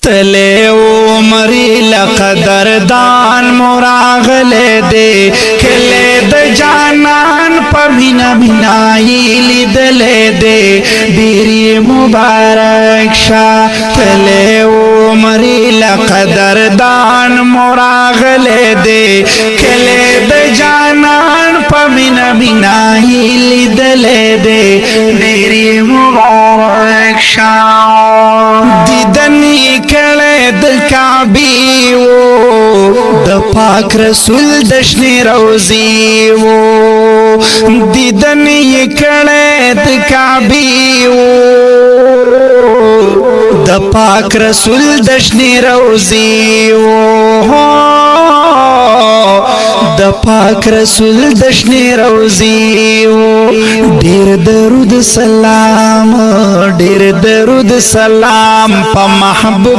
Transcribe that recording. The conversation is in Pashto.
تلے عمری لقدردان مراغلے دے کھلے د جانان پا مینا مینائی لیدلے دے دیری مبارک شا تلے عمری لقدردان مراغلے دے کھلے د جانان پا مینا مینائی لیدلے دے دیری مبارک شا دیدنی کړه د کعبه و د پاک رسول د شنی روزي و دیدنی کړه د کعبه و د پاک رسول د شنی روزي و د پاک رسول د شنی روزي و ډیر درود سلام په محبوب